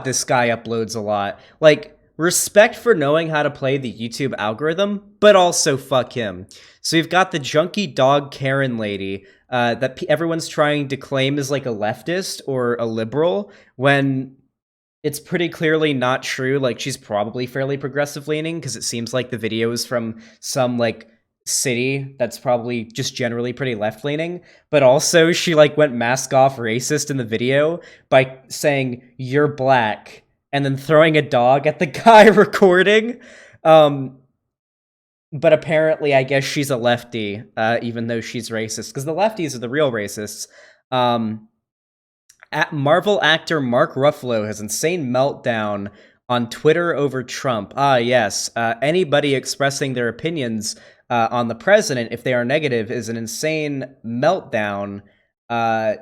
God, this guy uploads a lot. Like, respect for knowing how to play the YouTube algorithm, but also fuck him. So we've got the junkie dog Karen lady that everyone's trying to claim is like a leftist or a liberal when it's pretty clearly not true. Like, she's probably fairly progressive leaning because it seems like the video is from some like city that's probably just generally pretty left leaning. But also, she like went mask off racist in the video by saying "you're black" and then throwing a dog at the guy recording. But apparently, I guess she's a lefty, even though she's racist, because the lefties are the real racists. Marvel actor Mark Ruffalo has insane meltdown on Twitter over Trump. Ah, yes. Anybody expressing their opinions on the president, if they are negative, is an insane meltdown.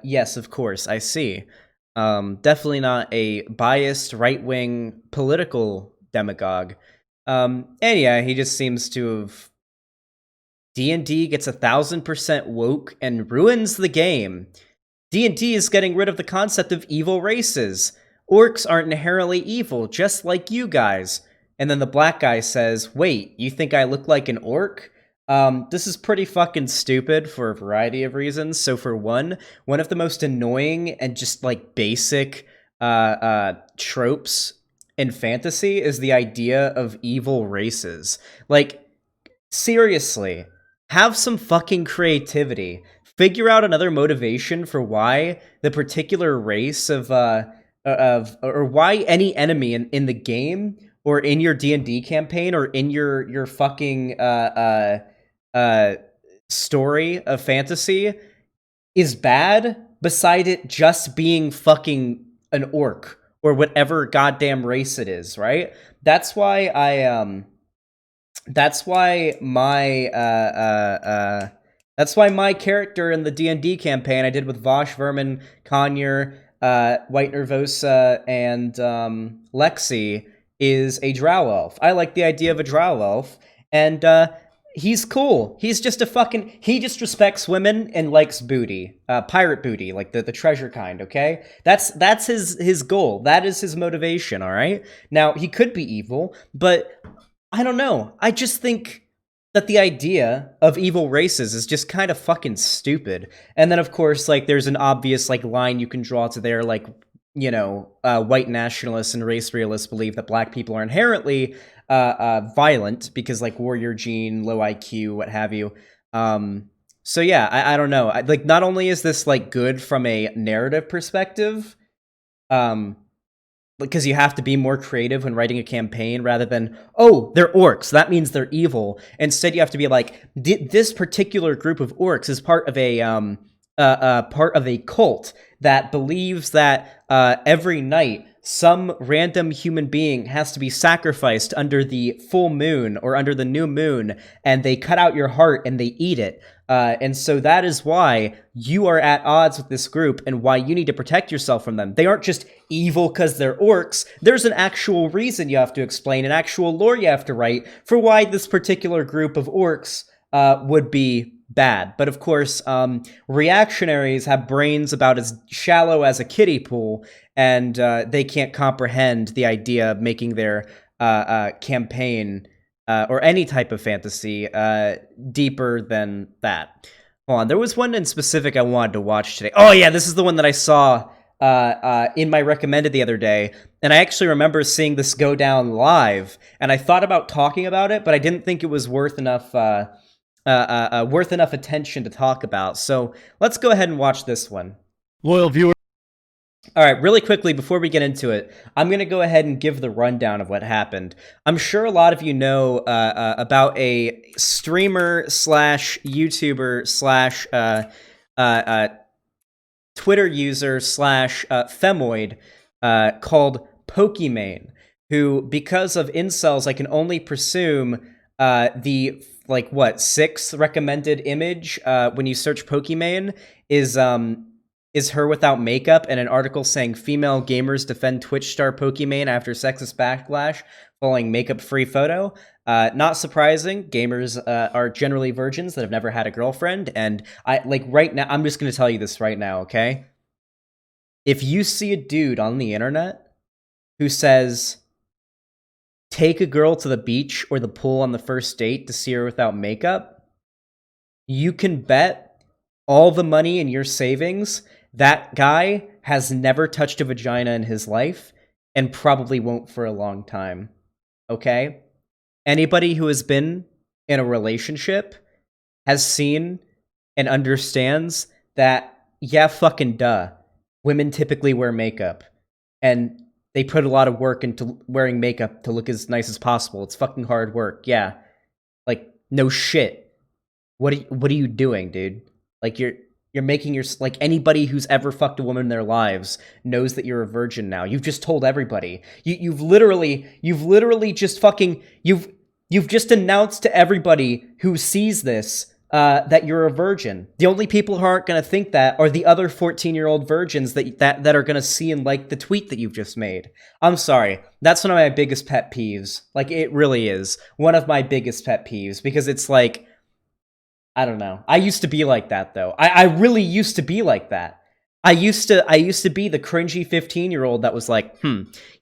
Yes, of course, I see. Definitely not a biased right-wing political demagogue. And yeah, he just seems to have... D&D gets 1,000% woke and ruins the game. D&D is getting rid of the concept of evil races. Orcs aren't inherently evil, just like you guys. And then the black guy says, wait, you think I look like an orc? This is pretty fucking stupid for a variety of reasons. So for one of the most annoying and just like basic tropes in fantasy is the idea of evil races. Like, seriously, have some fucking creativity. Figure out another motivation for why the particular race of or why any enemy in the game or in your D&D campaign or in your fucking story of fantasy is bad, beside it just being fucking an orc or whatever goddamn race it is, right? That's why my character in the D&D campaign I did with Vosh, Vermin, Conyer, White Nervosa, and Lexi is a drow elf. I like the idea of a drow elf, and he's cool. He's just he just respects women and likes booty. Pirate booty, like the treasure kind, okay? That's his goal. That is his motivation, all right? Now, he could be evil, but I don't know. I just think that the idea of evil races is just kind of fucking stupid. And then, of course, like, there's an obvious, like, line you can draw to there, like, you know, white nationalists and race realists believe that black people are inherently violent because, like, warrior gene, low IQ, what have you. So yeah, I don't know. Like, not only is this, like, good from a narrative perspective, because you have to be more creative when writing a campaign rather than, oh, they're orcs, that means they're evil. Instead, you have to be like, this particular group of orcs is part of a cult that believes that every night some random human being has to be sacrificed under the full moon or under the new moon, and they cut out your heart and they eat it. And so that is why you are at odds with this group and why you need to protect yourself from them. They aren't just evil because they're orcs. There's an actual reason you have to explain, an actual lore you have to write for why this particular group of orcs would be bad. But of course, reactionaries have brains about as shallow as a kiddie pool, and they can't comprehend the idea of making their campaign or any type of fantasy deeper than that. Hold on, there was one in specific I wanted to watch today. Oh yeah, this is the one that I saw in my recommended the other day, and I actually remember seeing this go down live, and I thought about talking about it, but I didn't think it was worth enough attention to talk about. So let's go ahead and watch this one. Loyal viewer. All right, really quickly, before we get into it, I'm going to go ahead and give the rundown of what happened. I'm sure a lot of you know about a streamer slash YouTuber slash Twitter user slash femoid called Pokimane, who, because of incels, I can only presume the, like, what, 6th recommended image when you search Pokimane is her without makeup and an article saying female gamers defend Twitch star Pokimane after sexist backlash following makeup-free photo. Not surprising. Gamers are generally virgins that have never had a girlfriend, and right now, I'm just going to tell you this right now, okay? If you see a dude on the internet who says, take a girl to the beach or the pool on the first date to see her without makeup, you can bet all the money in your savings that guy has never touched a vagina in his life and probably won't for a long time. Okay? Anybody who has been in a relationship has seen and understands that, yeah, fucking duh. Women typically wear makeup. And they put a lot of work into wearing makeup to look as nice as possible. It's fucking hard work. Yeah. Like, no shit. What are you doing, dude? Like, you're making your, like, anybody who's ever fucked a woman in their lives knows that you're a virgin now. You've just told everybody. You've literally just fucking, you've just announced to everybody who sees this that you're a virgin. The only people who aren't going to think that are the other 14-year-old virgins that are going to see and like the tweet that you've just made. I'm sorry. That's one of my biggest pet peeves. Like, it really is one of my biggest pet peeves, because it's like, I don't know. I used to be like that, though. I really used to be like that. I used to be the cringy 15-year-old that was like,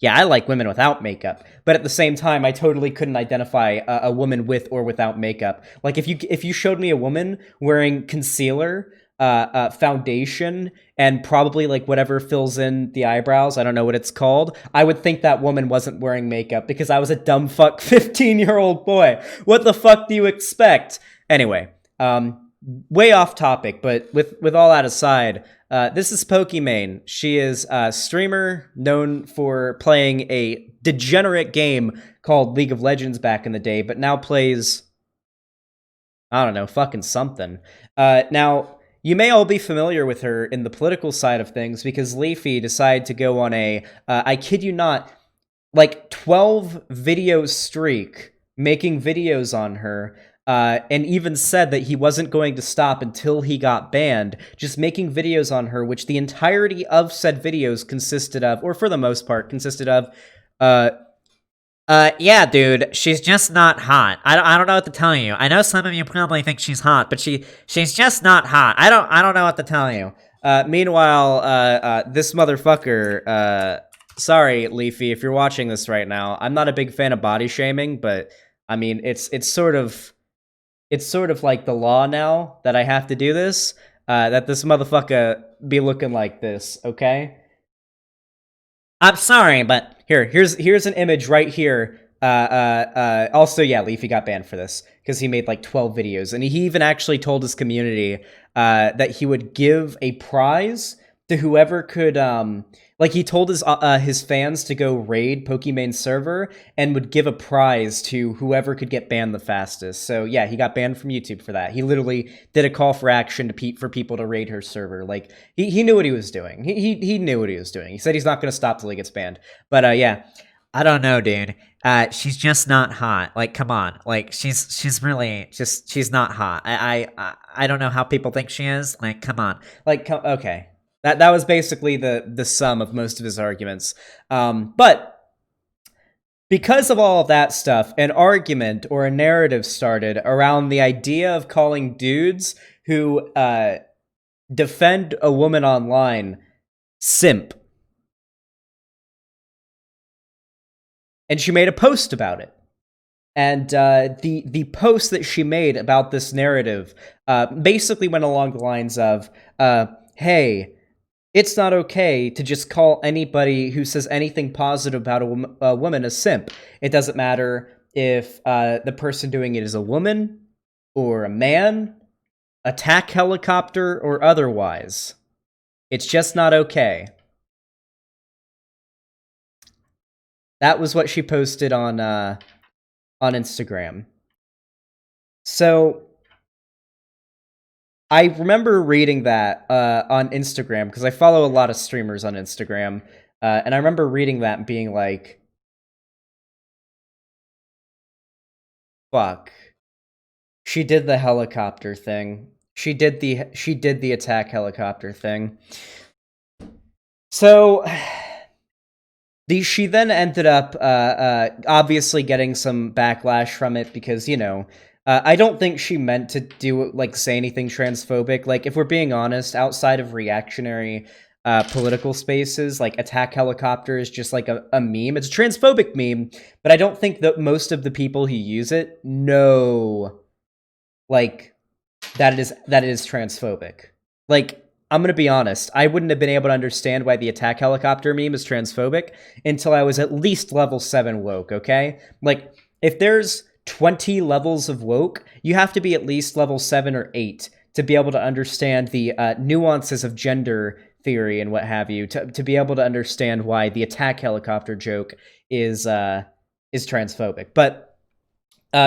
yeah, I like women without makeup. But at the same time, I totally couldn't identify a woman with or without makeup. Like, if you showed me a woman wearing concealer, foundation, and probably like whatever fills in the eyebrows, I don't know what it's called, I would think that woman wasn't wearing makeup because I was a dumb fuck 15-year-old boy. What the fuck do you expect? Anyway, way off topic, but with all that aside, this is Pokimane. She is a streamer known for playing a degenerate game called League of Legends back in the day, but now plays, I don't know, fucking something. Now, you may all be familiar with her in the political side of things because Leafy decided to go on a, I kid you not, like 12 video streak making videos on her. And even said that he wasn't going to stop until he got banned, just making videos on her, which the entirety of said videos consisted of, or for the most part, consisted of, yeah, dude, she's just not hot. I don't know what to tell you. I know some of you probably think she's hot, but she's just not hot. I don't know what to tell you. Meanwhile, this motherfucker, sorry, Leafy, if you're watching this right now, I'm not a big fan of body shaming, but I mean, it's sort of like the law now that I have to do this, that this motherfucker be looking like this, okay? I'm sorry, but here's an image right here. Also, yeah, Leafy got banned for this because he made like 12 videos, and he even actually told his community that he would give a prize to whoever could, like he told his fans to go raid Pokimane's server and would give a prize to whoever could get banned the fastest. So yeah, he got banned from YouTube for that. He literally did a call for action for people to raid her server. Like he knew what he was doing. He knew what he was doing. He said he's not going to stop till he gets banned. But yeah, I don't know, dude. She's just not hot. Like, come on. Like, she's really just, she's not hot. I don't know how people think she is. Like, come on. Like, okay. That was basically the sum of most of his arguments. But because of all of that stuff, an argument or a narrative started around the idea of calling dudes who defend a woman online simp. And she made a post about it. And the post that she made about this narrative basically went along the lines of, hey, it's not okay to just call anybody who says anything positive about a woman a simp. It doesn't matter if the person doing it is a woman or a man, attack helicopter, or otherwise. It's just not okay. That was what she posted on Instagram. So I remember reading that on Instagram because I follow a lot of streamers on Instagram, and I remember reading that and being like, "Fuck." She did the helicopter thing. She did the attack helicopter thing. So she then ended up obviously getting some backlash from it because, you know, I don't think she meant to say anything transphobic. Like, if we're being honest, outside of reactionary political spaces, like attack helicopter is just like a meme. It's a transphobic meme, but I don't think that most of the people who use it know like that it is transphobic. Like, I'm gonna be honest, I wouldn't have been able to understand why the attack helicopter meme is transphobic until I was at least level 7 woke, okay? Like, if there's 20 levels of woke, you have to be at least level 7 or 8 to be able to understand the nuances of gender theory and what have you, to be able to understand why the attack helicopter joke is transphobic. But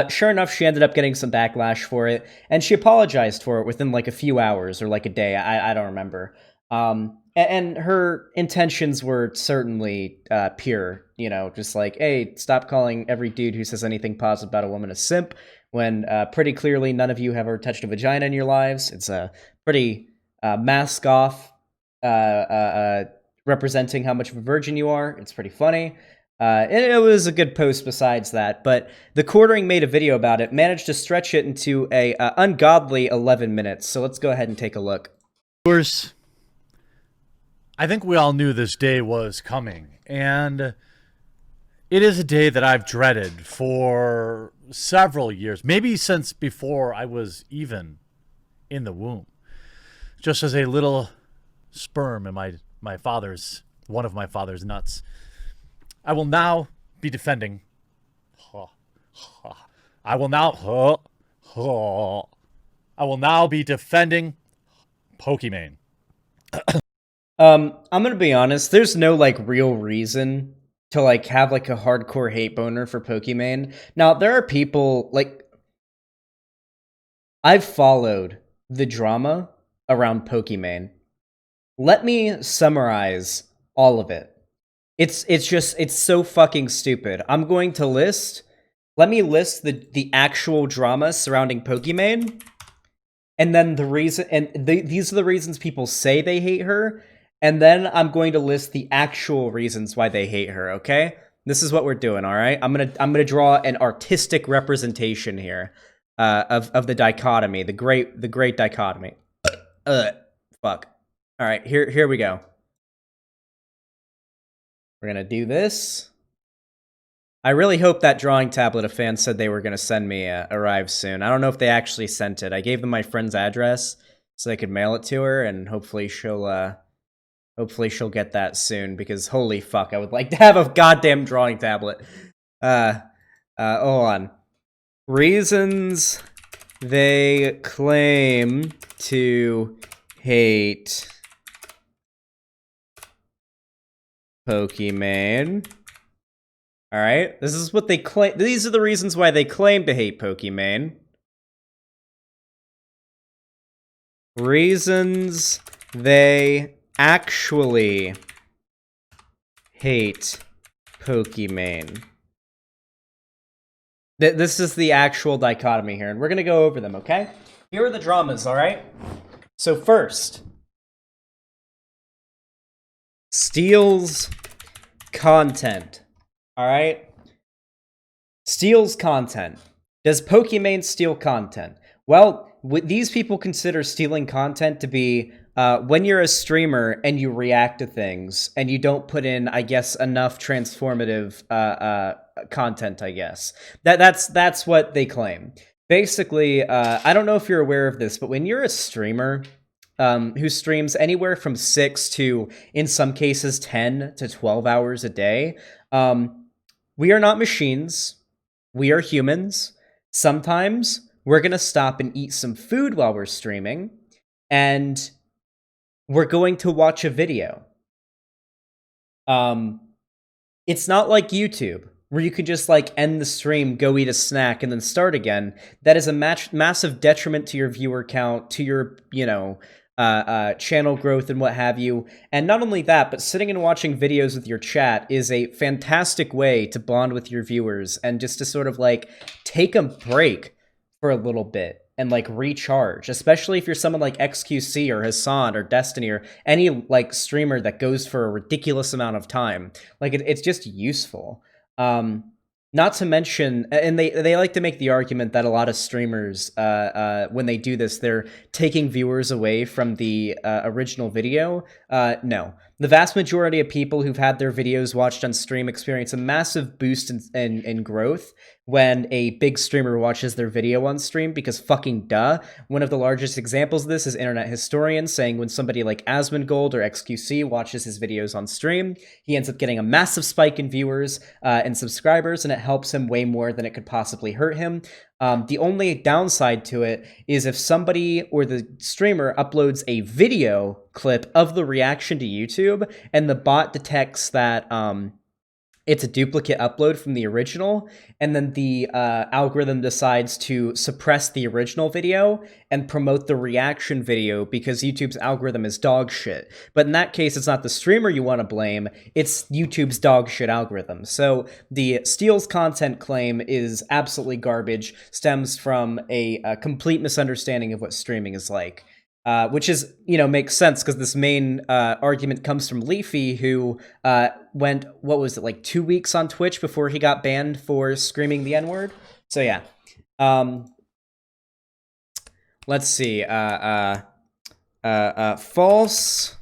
sure enough, she ended up getting some backlash for it, and she apologized for it within like a few hours or like a day. I don't remember. And her intentions were certainly pure. You know, just like, hey, stop calling every dude who says anything positive about a woman a simp, when pretty clearly none of you have ever touched a vagina in your lives. It's a pretty mask off, representing how much of a virgin you are. It's pretty funny. And it was a good post besides that, but TheQuartering made a video about it, managed to stretch it into a ungodly 11 minutes. So let's go ahead and take a look. Viewers, I think we all knew this day was coming, and it is a day that I've dreaded for several years, maybe since before I was even in the womb. Just as a little sperm in my father's, one of my father's nuts. I will now be defending. I will now be defending Pokimane. I'm gonna be honest. There's no like real reason to like have like a hardcore hate boner for Pokimane. Now there are people like I've followed the drama around Pokimane. Let me summarize all of it. It's so fucking stupid. I'm going to let me list the actual drama surrounding Pokimane, and then the reason, these are the reasons people say they hate her, and then I'm going to list the actual reasons why they hate her, okay? This is what we're doing, all right? I'm gonna draw an artistic representation here of the dichotomy, the great dichotomy. Fuck. All right, here we go. We're gonna do this. I really hope that drawing tablet a fan said they were gonna send me arrives soon. I don't know if they actually sent it. I gave them my friend's address so they could mail it to her, and hopefully she'll get that soon, because holy fuck, I would like to have a goddamn drawing tablet. Hold on. Reasons they claim to hate Pokimane. All right, this is what they claim. These are the reasons why they claim to hate Pokimane. Reasons they actually hate Pokimane. This is the actual dichotomy here, and we're gonna go over them, okay? Here are the dramas, all right? So first, steals content. All right? Steals content. Does Pokimane steal content? Well, these people consider stealing content to be when you're a streamer and you react to things and you don't put in, I guess, enough transformative content, I guess. That's what they claim. Basically, I don't know if you're aware of this, but when you're a streamer who streams anywhere from 6 to, in some cases, 10 to 12 hours a day, we are not machines. We are humans. Sometimes we're going to stop and eat some food while we're streaming, and we're going to watch a video. It's not like YouTube, where you could just like end the stream, go eat a snack, and then start again. That is a massive detriment to your viewer count, to your, channel growth and what have you. And not only that, but sitting and watching videos with your chat is a fantastic way to bond with your viewers and just to sort of like take a break for a little bit and like recharge, especially if you're someone like XQC or Hassan or Destiny or any like streamer that goes for a ridiculous amount of time. Like it's just useful. Not to mention, and they like to make the argument that a lot of streamers, when they do this, they're taking viewers away from the original video. No. The vast majority of people who've had their videos watched on stream experience a massive boost in growth when a big streamer watches their video on stream, because fucking duh. One of the largest examples of this is Internet Historian saying when somebody like Asmongold or XQC watches his videos on stream, he ends up getting a massive spike in viewers and subscribers, and it helps him way more than it could possibly hurt him. The only downside to it is if somebody or the streamer uploads a video clip of the reaction to YouTube and the bot detects that it's a duplicate upload from the original, and then the algorithm decides to suppress the original video and promote the reaction video because YouTube's algorithm is dog shit. But in that case, it's not the streamer you want to blame, it's YouTube's dog shit algorithm. So the steals content claim is absolutely garbage, stems from a complete misunderstanding of what streaming is like. Which is, makes sense because this main argument comes from Leafy, who went, what was it, like 2 weeks on Twitch before he got banned for screaming the N-word? So yeah. Let's see. False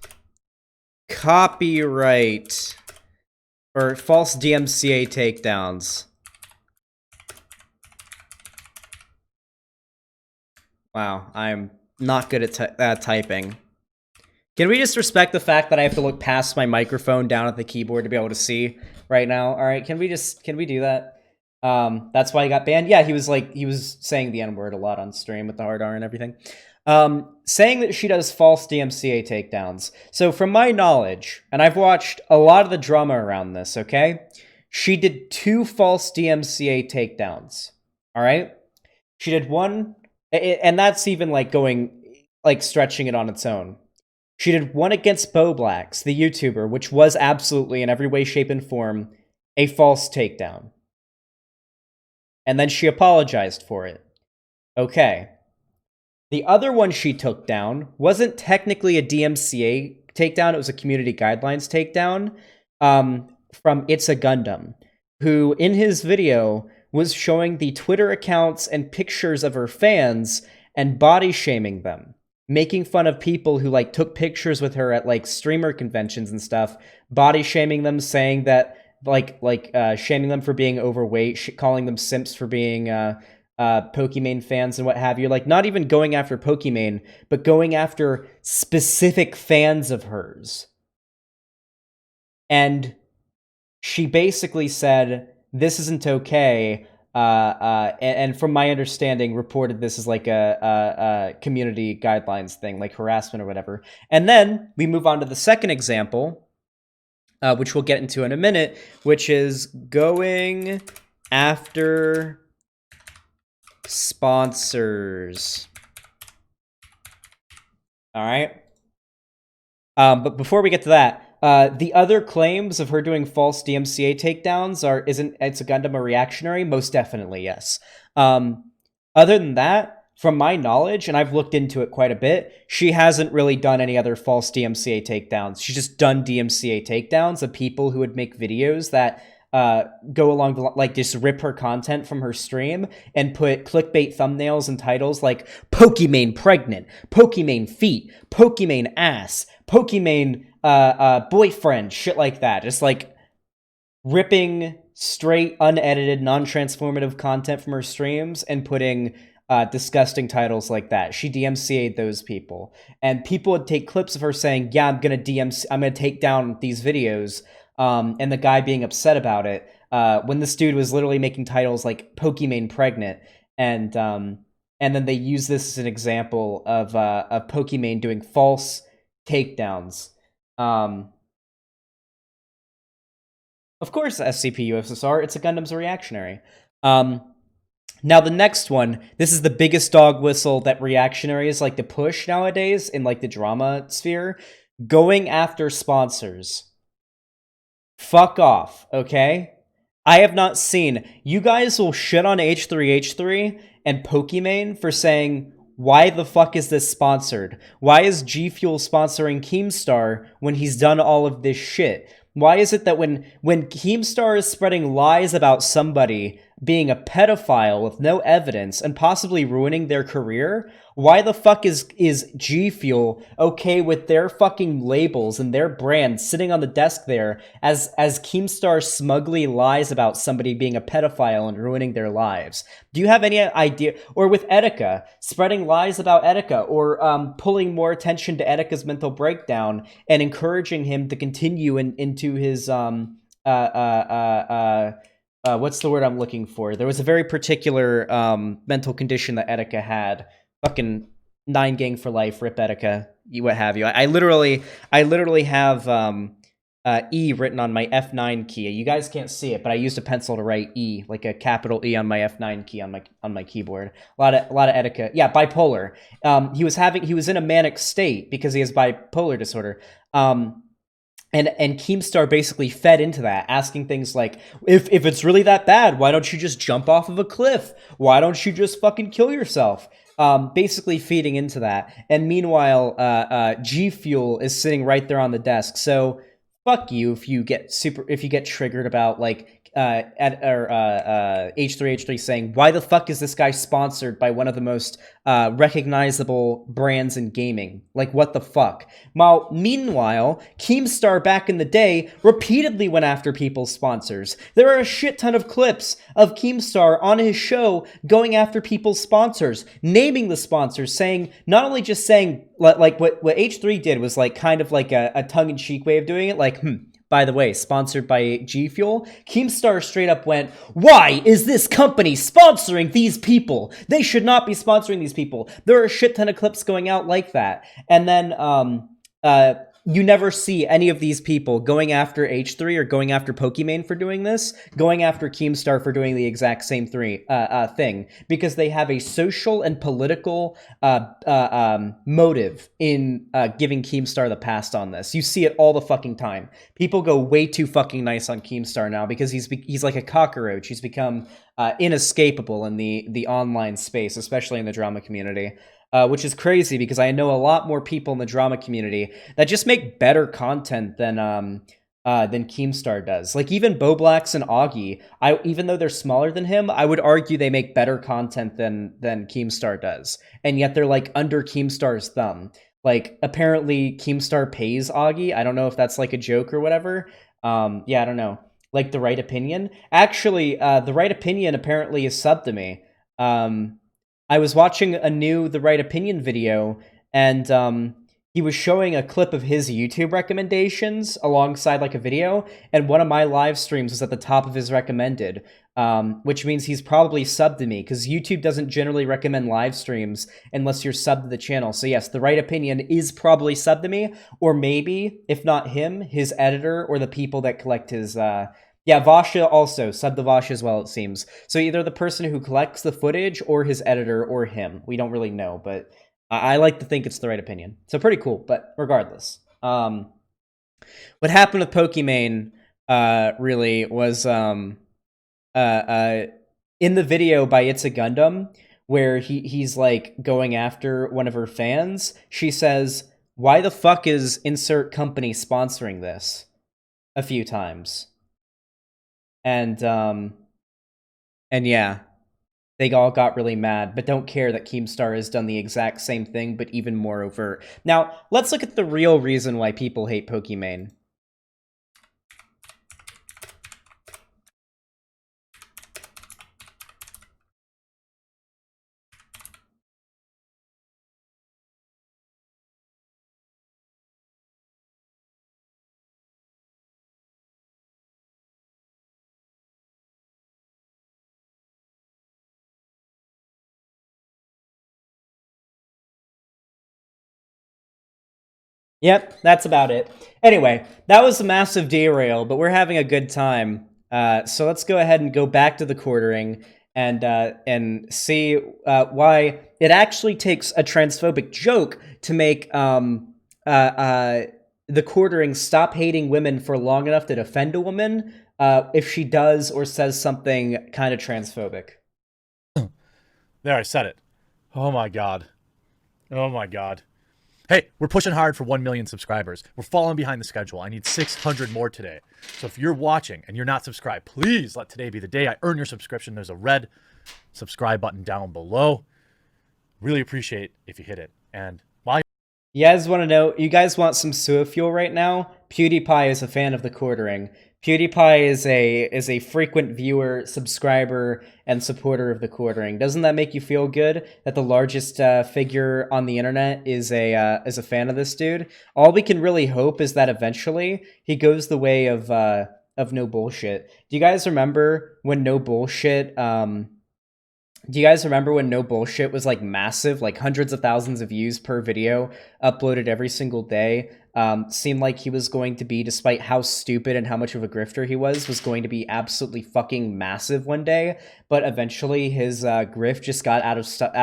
copyright or false DMCA takedowns. Wow, I'm not good at typing. Can we just respect the fact that I have to look past my microphone down at the keyboard to be able to see right now? All right, can we do that? That's why he got banned. Yeah, he was saying the N-word a lot on stream with the hard R and everything. Saying that she does false DMCA takedowns. So from my knowledge, and I've watched a lot of the drama around this, okay? She did 2 false DMCA takedowns. All right? She did one, and that's even stretching it on its own. She did one against Bo Blacks, the YouTuber, which was absolutely, in every way, shape, and form, a false takedown. And then she apologized for it. Okay. The other one she took down wasn't technically a DMCA takedown, it was a community guidelines takedown from It's a Gundam, who, in his video, was showing the Twitter accounts and pictures of her fans and body shaming them, making fun of people who took pictures with her at streamer conventions and stuff, body shaming them, saying that shaming them for being overweight, calling them simps for being Pokimane fans and what have you. Not even going after Pokimane, but going after specific fans of hers. And she basically said, this isn't okay, and from my understanding, reported this as a community guidelines thing, like harassment or whatever. And then we move on to the second example, which we'll get into in a minute, which is going after sponsors. All right. But before we get to that, the other claims of her doing false DMCA takedowns isn't It's a Gundam a reactionary? Most definitely, yes. Other than that, from my knowledge, and I've looked into it quite a bit, she hasn't really done any other false DMCA takedowns. She's just done DMCA takedowns of people who would make videos that go along just rip her content from her stream and put clickbait thumbnails and titles like Pokimane pregnant, Pokimane feet, Pokimane ass, Pokimane boyfriend, shit like that. Just ripping straight, unedited, non-transformative content from her streams and putting disgusting titles like that. She DMCA'd those people. And people would take clips of her saying, yeah, I'm gonna take down these videos, and the guy being upset about it, when this dude was literally making titles like Pokimane pregnant, and then they use this as an example of Pokimane doing false takedowns. Of course, SCP-USSR, It's a Gundam's a reactionary. Now, the next one, this is the biggest dog whistle that reactionaries like to push nowadays in the drama sphere. Going after sponsors. Fuck off, okay? I have not seen... You guys will shit on H3H3 and Pokimane for saying, why the fuck is this sponsored? Why is G Fuel sponsoring Keemstar when he's done all of this shit? Why is it that when Keemstar is spreading lies about somebody being a pedophile with no evidence and possibly ruining their career, why the fuck is G Fuel okay with their fucking labels and their brand sitting on the desk there as Keemstar smugly lies about somebody being a pedophile and ruining their lives? Do you have any idea? Or with Etika, spreading lies about Etika, or pulling more attention to Etika's mental breakdown and encouraging him to continue into his what's the word I'm looking for? There was a very particular mental condition that Etika had. Fucking Nine Gang for life, rip Etika, what have you. I literally have E written on my F9 key. You guys can't see it, but I used a pencil to write E, like a capital E on my F9 key on my keyboard. A lot of Etika. Yeah, bipolar. He was in a manic state because he has bipolar disorder. And Keemstar basically fed into that, asking things like, if it's really that bad, why don't you just jump off of a cliff? Why don't you just fucking kill yourself? Basically feeding into that. And meanwhile, G Fuel is sitting right there on the desk. So fuck you if you get triggered about like H3H3 saying, why the fuck is this guy sponsored by one of the most recognizable brands in gaming? Like, what the fuck? Meanwhile, Keemstar back in the day repeatedly went after people's sponsors. There are a shit ton of clips of Keemstar on his show going after people's sponsors, naming the sponsors, saying, not only just saying, like what H3 did was like kind of like a tongue-in-cheek way of doing it, like, by the way, sponsored by G Fuel. Keemstar straight up went, why is this company sponsoring these people? They should not be sponsoring these people. There are a shit ton of clips going out like that. And then you never see any of these people going after H3 or going after Pokimane for doing this, going after Keemstar for doing the exact same thing, because they have a social and political motive in giving Keemstar the pass on this. You see it all the fucking time. People go way too fucking nice on Keemstar now because he's like a cockroach. He's become inescapable in the online space, especially in the drama community. Which is crazy because I know a lot more people in the drama community that just make better content than Keemstar does. Like even Boblax and Augie, even though they're smaller than him, I would argue they make better content than Keemstar does, and yet they're like under Keemstar's thumb. Like apparently Keemstar pays Augie. I don't know if that's like a joke or whatever. Yeah, I don't know. Like The Right Opinion. Actually, The Right Opinion apparently is subbed to me. I was watching a new The Right Opinion video, and he was showing a clip of his YouTube recommendations alongside like a video, and one of my live streams was at the top of his recommended, which means he's probably subbed to me, because YouTube doesn't generally recommend live streams unless you're subbed to the channel. So yes, The Right Opinion is probably subbed to me, or maybe, if not him, his editor or the people that collect his... Yeah, Vasha also, sub to Vasha as well, it seems. So either the person who collects the footage or his editor or him. We don't really know, but I like to think it's The Right Opinion. So pretty cool, but regardless. What happened with Pokimane really was in the video by It's a Gundam, where he's like going after one of her fans. She says, why the fuck is insert company sponsoring this? A few times. And yeah, they all got really mad, but don't care that Keemstar has done the exact same thing, but even more overt. Now, let's look at the real reason why people hate Pokimane. Yep, that's about it. Anyway, that was a massive derail, but we're having a good time. So let's go ahead and go back to TheQuartering and see why it actually takes a transphobic joke to make TheQuartering stop hating women for long enough to defend a woman if she does or says something kind of transphobic. There, I said it. Oh my god. Oh my god. Hey, we're pushing hard for 1 million subscribers. We're falling behind the schedule. I need 600 more today. So if you're watching and you're not subscribed, please let today be the day I earn your subscription. There's a red subscribe button down below. Really appreciate if you hit it. And while You guys want to know? You guys want some sewer fuel right now? PewDiePie is a fan of TheQuartering. PewDiePie is a frequent viewer, subscriber, and supporter of TheQuartering. Doesn't that make you feel good that the largest figure on the internet is a fan of this dude? All we can really hope is that eventually he goes the way of no bullshit. Do you guys remember when no bullshit? Do you guys remember when No Bullshit was like massive, like hundreds of thousands of views per video, uploaded every single day? Seemed like he was going to be, despite how stupid and how much of a grifter he was going to be absolutely fucking massive one day. But eventually his grift just got out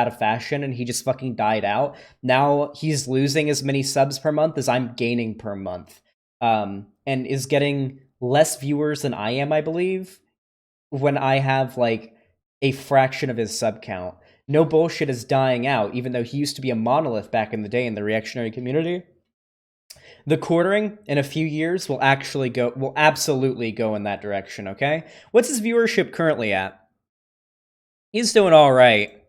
of fashion and he just fucking died out. Now he's losing as many subs per month as I'm gaining per month, and is getting less viewers than I am, I believe, when I have like a fraction of his sub count. No Bullshit is dying out, even though he used to be a monolith back in the day in the reactionary community. TheQuartering in a few years will absolutely go in that direction, okay? What's his viewership currently at? He's doing all right.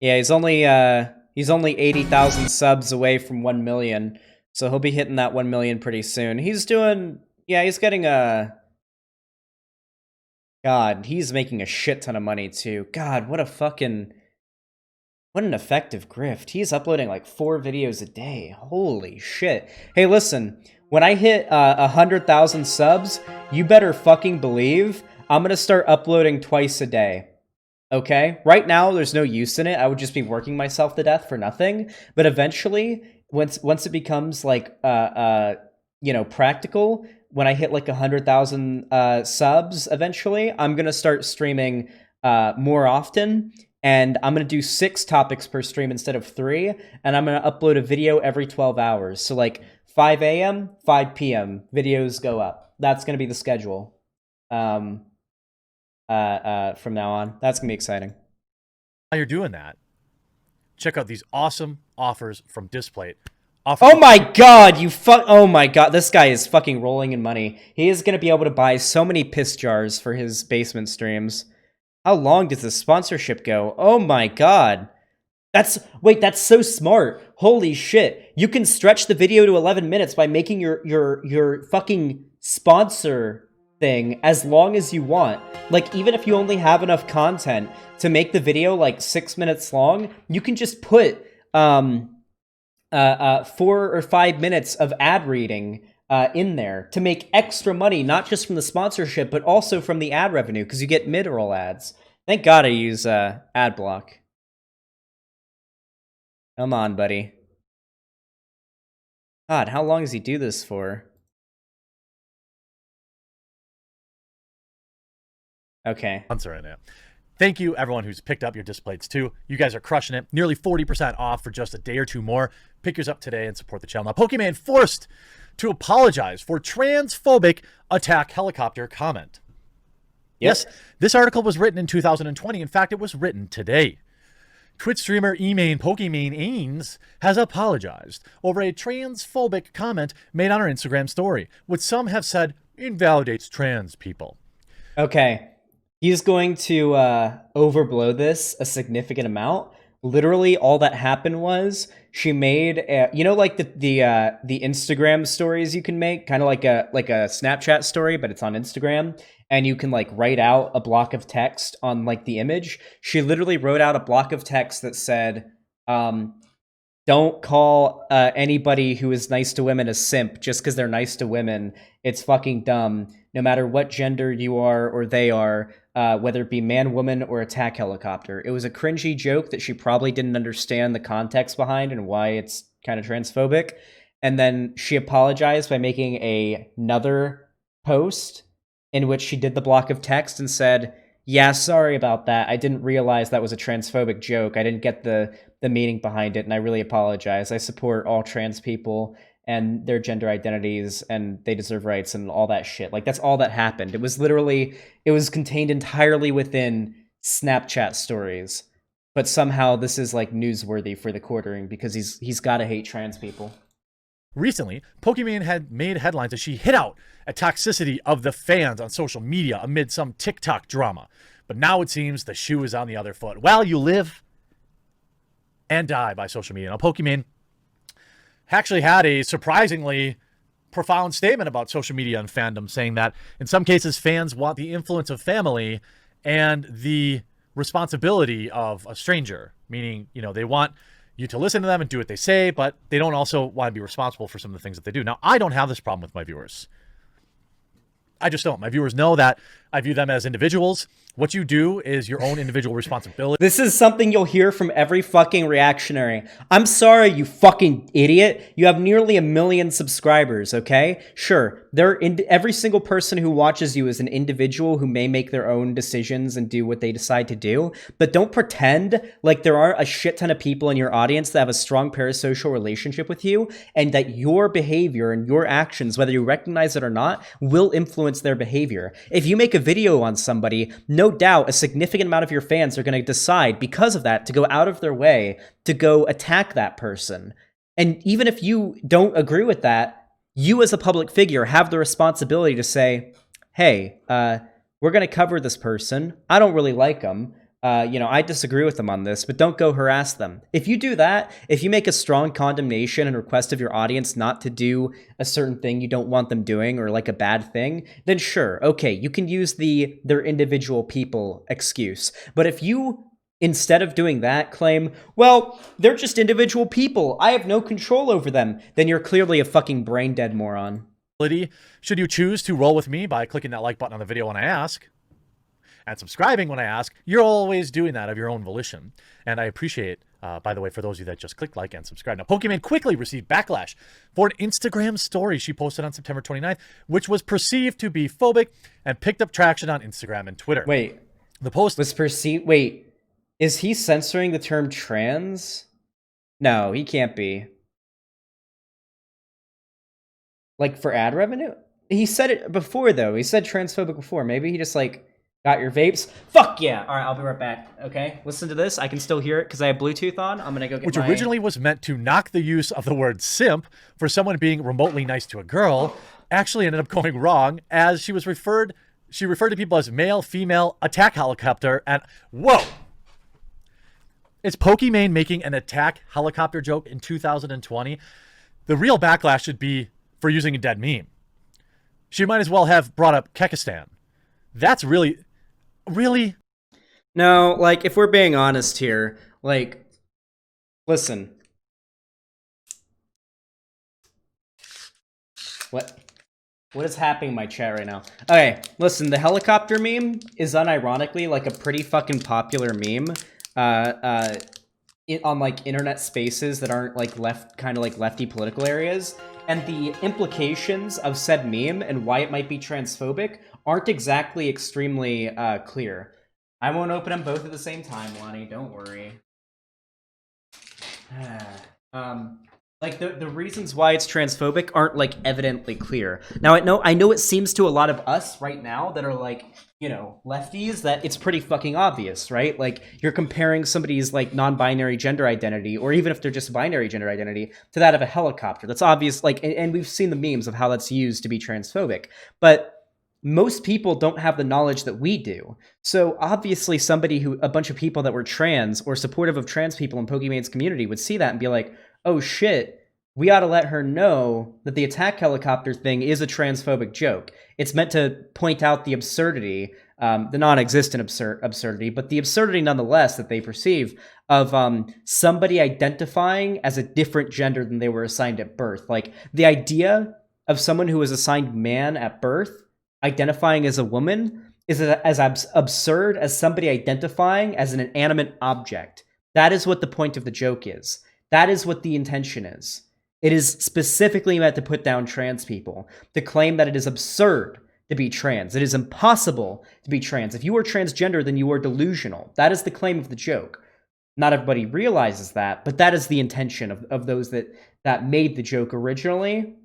Yeah, he's only 80,000 subs away from 1 million, so he'll be hitting that 1 million pretty soon. He's getting God, he's making a shit ton of money too. God, what an effective grift. He's uploading like 4 videos a day. Holy shit. Hey, listen, when I hit 100,000 subs, you better fucking believe I'm gonna start uploading twice a day. Okay? Right now, there's no use in it. I would just be working myself to death for nothing. But eventually, once it becomes like practical, when I hit like 100,000 subs eventually, I'm going to start streaming more often, and I'm going to do 6 topics per stream instead of 3, and I'm going to upload a video every 12 hours. So like 5 a.m., 5 p.m., videos go up. That's going to be the schedule from now on. That's going to be exciting. While you're doing that, check out these awesome offers from Displate. Oh my god, oh my god, this guy is fucking rolling in money. He is gonna be able to buy so many piss jars for his basement streams. How long does the sponsorship go? Oh my god. That's so smart. Holy shit. You can stretch the video to 11 minutes by making your fucking sponsor thing as long as you want. Like, even if you only have enough content to make the video like 6 minutes long, you can just put 4 or 5 minutes of ad reading in there to make extra money, not just from the sponsorship, but also from the ad revenue, because you get mid-roll ads. Thank God I use ad block. Come on, buddy. God, how long does he do this for? Okay. Right now. Thank you, everyone who's picked up your Displates too. You guys are crushing it. Nearly 40% off for just a day or two more. Pick yours up today and support the channel. Now, Pokimane forced to apologize for transphobic attack helicopter comment. Yep. Yes, this article was written in 2020. In fact, it was written today. Twitch streamer Pokimane Ains has apologized over a transphobic comment made on her Instagram story, which some have said invalidates trans people. Okay. He's going to overblow this a significant amount. Literally, all that happened was she made like the Instagram stories you can make, kind of like a Snapchat story, but it's on Instagram, and you can like write out a block of text on like the image. She literally wrote out a block of text that said, "Don't call anybody who is nice to women a simp just because they're nice to women. It's fucking dumb. No matter what gender you are or they are." Whether it be man, woman, or attack helicopter. It was a cringy joke that she probably didn't understand the context behind and why it's kind of transphobic. And then she apologized by making another post in which she did the block of text and said, "Yeah, sorry about that. I didn't realize that was a transphobic joke. I didn't get the meaning behind it, and I really apologize. I support all trans people and their gender identities, and they deserve rights," and all that shit. Like, that's all that happened. It was contained entirely within Snapchat stories. But somehow this is like newsworthy for TheQuartering because he's gotta hate trans people. Recently, Pokimane had made headlines as she hit out at toxicity of the fans on social media amid some TikTok drama. But now it seems the shoe is on the other foot. Well, you live and die by social media. Now, Pokimane actually had a surprisingly profound statement about social media and fandom, saying that in some cases fans want the influence of family and the responsibility of a stranger, meaning, they want you to listen to them and do what they say, but they don't also want to be responsible for some of the things that they do. Now, I don't have this problem with my viewers. I just don't. My viewers know that I view them as individuals. What you do is your own individual responsibility. This is something you'll hear from every fucking reactionary. I'm sorry, you fucking idiot. You have nearly 1 million subscribers, okay? Sure, every single person who watches you is an individual who may make their own decisions and do what they decide to do, but don't pretend like there aren't a shit ton of people in your audience that have a strong parasocial relationship with you, and that your behavior and your actions, whether you recognize it or not, will influence their behavior. If you make a video on somebody, no doubt a significant amount of your fans are going to decide because of that to go out of their way to go attack that person. And even if you don't agree with that, you as a public figure have the responsibility to say, hey, we're going to cover this person. I don't really like them. I disagree with them on this, but don't go harass them. If you do that, if you make a strong condemnation and request of your audience not to do a certain thing you don't want them doing or like a bad thing, then sure, okay, you can use their individual people excuse. But if you, instead of doing that, claim, well, they're just individual people, I have no control over them, then you're clearly a fucking brain dead moron. Should you choose to roll with me by clicking that like button on the video when I ask, and subscribing when I ask, you're always doing that of your own volition. And I appreciate, by the way, for those of you that just clicked like and subscribe. Now, Pokimane quickly received backlash for an Instagram story she posted on September 29th, which was perceived to be phobic and picked up traction on Instagram and Twitter. Wait. The post was perceived... Wait. Is he censoring the term trans? No, he can't be. Like, for ad revenue? He said it before, though. He said transphobic before. Maybe he just, like... Got your vapes? Fuck yeah! All right, I'll be right back. Okay, listen to this. I can still hear it because I have Bluetooth on. I'm gonna go get which originally was meant to knock the use of the word simp for someone being remotely nice to a girl, actually ended up going wrong as she referred to people as male, female, attack helicopter, and whoa! Is Pokimane making an attack helicopter joke in 2020? The real backlash should be for using a dead meme. She might as well have brought up Kekistan. That's really... No, like, if we're being honest here, like, listen. What is happening in my chat right now? Okay, listen, the helicopter meme is unironically, like, a pretty fucking popular meme, on, like, internet spaces that aren't, like, lefty political areas, and the implications of said meme and why it might be transphobic aren't exactly extremely clear. I won't open them both at the same time, Lonnie. Don't worry. Like, the reasons why it's transphobic aren't, like, evidently clear. Now, I know it seems to a lot of us right now that are, like, lefties, that it's pretty fucking obvious, right? Like, you're comparing somebody's, like, non-binary gender identity, or even if they're just binary gender identity, to that of a helicopter. That's obvious, like, and we've seen the memes of how that's used to be transphobic. But most people don't have the knowledge that we do. So obviously a bunch of people that were trans or supportive of trans people in Pokimane's community would see that and be like, oh shit, we ought to let her know that the attack helicopter thing is a transphobic joke. It's meant to point out the absurdity, the non-existent absurdity, but the absurdity nonetheless that they perceive of somebody identifying as a different gender than they were assigned at birth. Like, the idea of someone who was assigned man at birth identifying as a woman is as absurd as somebody identifying as an inanimate object. That is what the point of the joke is. That is what the intention is. It is specifically meant to put down trans people, to claim that it is absurd to be trans. It is impossible to be trans. If you are transgender, then you are delusional. That is the claim of the joke. Not everybody realizes that, but that is the intention of those that made the joke originally.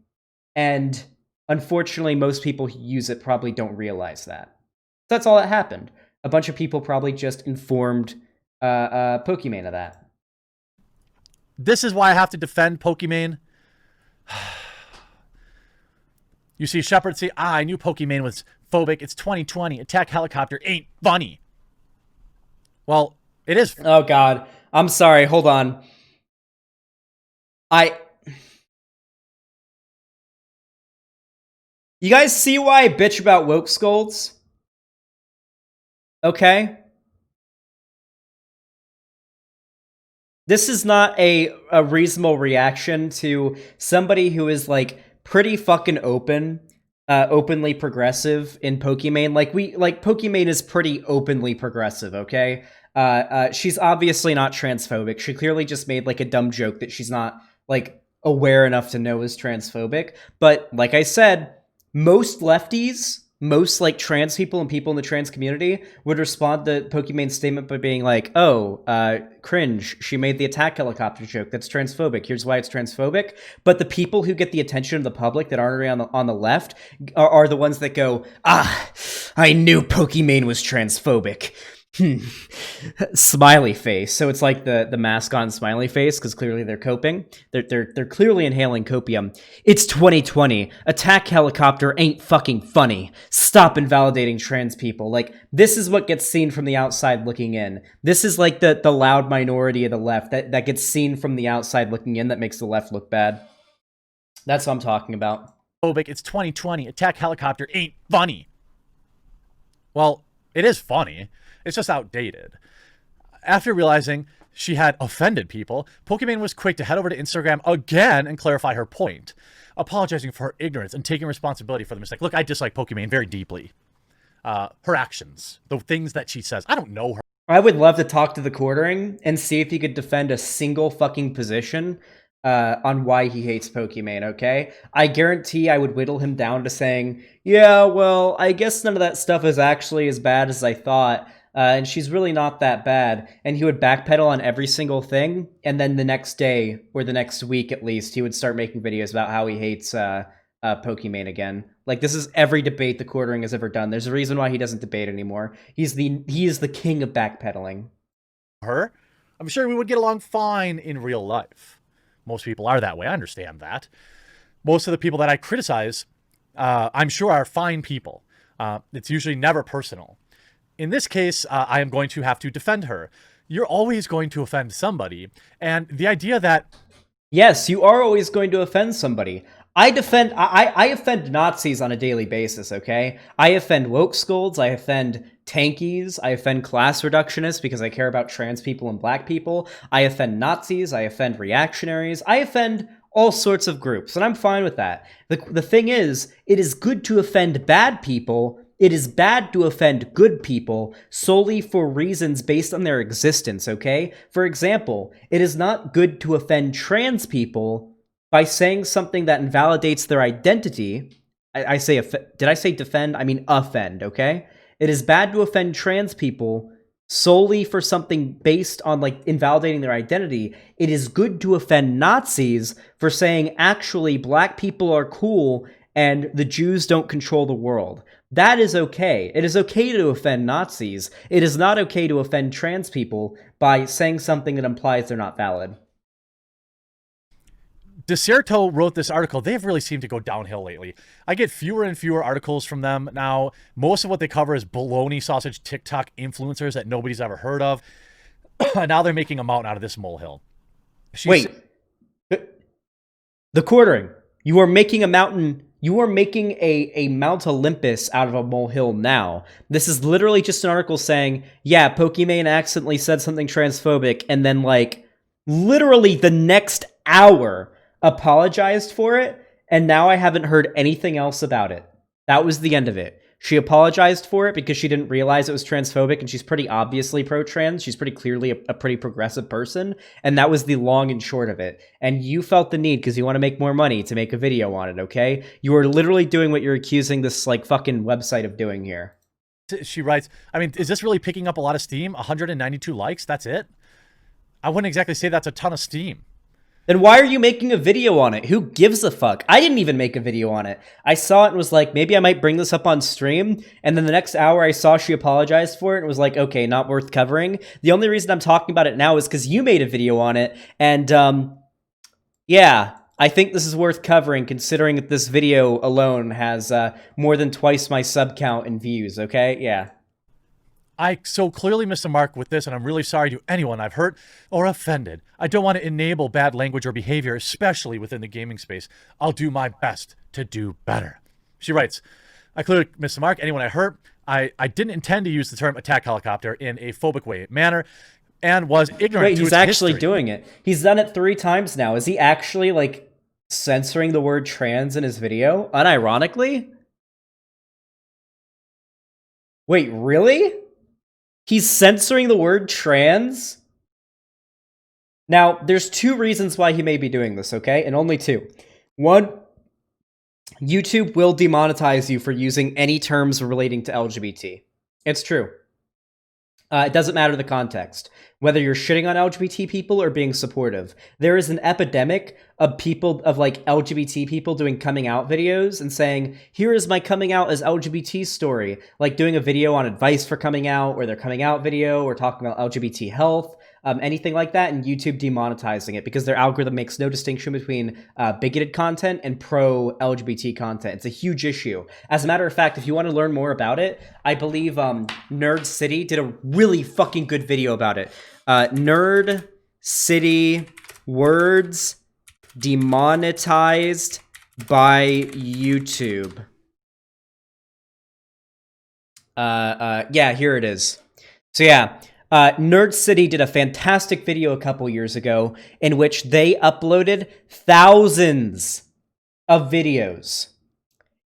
And unfortunately, most people who use it probably don't realize that. That's all that happened. A bunch of people probably just informed Pokimane of that. This is why I have to defend Pokimane. You see Shepard say, I knew Pokimane was phobic. It's 2020. Attack helicopter ain't funny. Well, it is. Oh God, I'm sorry. Hold on. You guys see why I bitch about woke scolds? Okay. This is not a reasonable reaction to somebody who is like pretty fucking openly progressive in Pokimane. Like Pokimane is pretty openly progressive, okay? She's obviously not transphobic. She clearly just made like a dumb joke that she's not like aware enough to know is transphobic. But like I said, most lefties, most like trans people and people in the trans community would respond to Pokimane's statement by being like, "Oh, cringe! She made the attack helicopter joke. That's transphobic. Here's why it's transphobic." But the people who get the attention of the public that aren't around on the left are the ones that go, "Ah, I knew Pokimane was transphobic." Smiley face. So it's like the mascot and smiley face because clearly they're coping. They're clearly inhaling copium. It's 2020. Attack helicopter ain't fucking funny. Stop invalidating trans people. Like this is what gets seen from the outside looking in. This is like the loud minority of the left that gets seen from the outside looking in that makes the left look bad. That's what I'm talking about. Phobic. It's 2020. Attack helicopter ain't funny. Well, it is funny. It's just outdated. After realizing she had offended people, Pokimane was quick to head over to Instagram again and clarify her point, apologizing for her ignorance and taking responsibility for the mistake. Look, I dislike Pokimane very deeply. Her actions, the things that she says, I don't know her. I would love to talk to TheQuartering and see if he could defend a single fucking position on why he hates Pokimane, okay? I guarantee I would whittle him down to saying, yeah, well, I guess none of that stuff is actually as bad as I thought. And she's really not that bad. And he would backpedal on every single thing. And then the next day, or the next week at least, he would start making videos about how he hates Pokimane again. Like, this is every debate TheQuartering has ever done. There's a reason why he doesn't debate anymore. He is the king of backpedaling. Her? I'm sure we would get along fine in real life. Most people are that way. I understand that. Most of the people that I criticize, I'm sure are fine people. It's usually never personal. In this case, I am going to have to defend her. You're always going to offend somebody. And the idea that... Yes, you are always going to offend somebody. I offend Nazis on a daily basis, okay? I offend woke scolds, I offend tankies, I offend class reductionists because I care about trans people and black people. I offend Nazis, I offend reactionaries, I offend all sorts of groups, and I'm fine with that. The thing is, it is good to offend bad people. It is bad to offend good people solely for reasons based on their existence, okay? For example, it is not good to offend trans people by saying something that invalidates their identity. Did I say defend? I mean offend, okay? It is bad to offend trans people solely for something based on like invalidating their identity. It is good to offend Nazis for saying actually black people are cool and the Jews don't control the world. That is okay. It is okay to offend Nazis. It is not okay to offend trans people by saying something that implies they're not valid. Desierto wrote this article. They have really seemed to go downhill lately. I get fewer and fewer articles from them now. Most of what they cover is bologna sausage TikTok influencers that nobody's ever heard of. Now they're making a mountain out of this molehill. Wait. TheQuartering. You are making a mountain... You are making a Mount Olympus out of a molehill now. This is literally just an article saying, yeah, Pokimane accidentally said something transphobic, and then, like, literally the next hour apologized for it, and now I haven't heard anything else about it. That was the end of it. She apologized for it because she didn't realize it was transphobic, and she's pretty obviously pro-trans. She's pretty clearly a pretty progressive person, and that was the long and short of it. And you felt the need, because you want to make more money, to make a video on it, okay? You are literally doing what you're accusing this, like, fucking website of doing here. She writes, I mean, is this really picking up a lot of steam? 192 likes? That's it? I wouldn't exactly say that's a ton of steam. Then why are you making a video on it? Who gives a fuck? I didn't even make a video on it. I saw it and was like, maybe I might bring this up on stream. And then the next hour I saw she apologized for it and was like, okay, not worth covering. The only reason I'm talking about it now is because you made a video on it. And yeah, I think this is worth covering considering that this video alone has more than twice my sub count and views, okay? Yeah. I so clearly missed the mark with this, and I'm really sorry to anyone I've hurt or offended. I don't want to enable bad language or behavior, especially within the gaming space. I'll do my best to do better. She writes, I clearly missed the mark. Anyone I hurt, I didn't intend to use the term attack helicopter in a phobic manner and was ignorant Wait, to he's its actually history. doing it. He's done it 3 times now. Is he actually, like, censoring the word trans in his video? Unironically? Wait, really? He's censoring the word trans? Now, there's 2 reasons why he may be doing this, okay? And only 2. 1, YouTube will demonetize you for using any terms relating to LGBT. It's true. It doesn't matter the context. Whether you're shitting on LGBT people or being supportive. There is an epidemic of people, of like LGBT people doing coming out videos and saying, here is my coming out as LGBT story. Like doing a video on advice for coming out or their coming out video or talking about LGBT health. Anything like that, and YouTube demonetizing it because their algorithm makes no distinction between bigoted content and pro-LGBT content. It's a huge issue. As a matter of fact, if you want to learn more about it, I believe Nerd City did a really fucking good video about it. Nerd City words demonetized by YouTube. Yeah, here it is. So yeah. Nerd City did a fantastic video a couple years ago in which they uploaded thousands of videos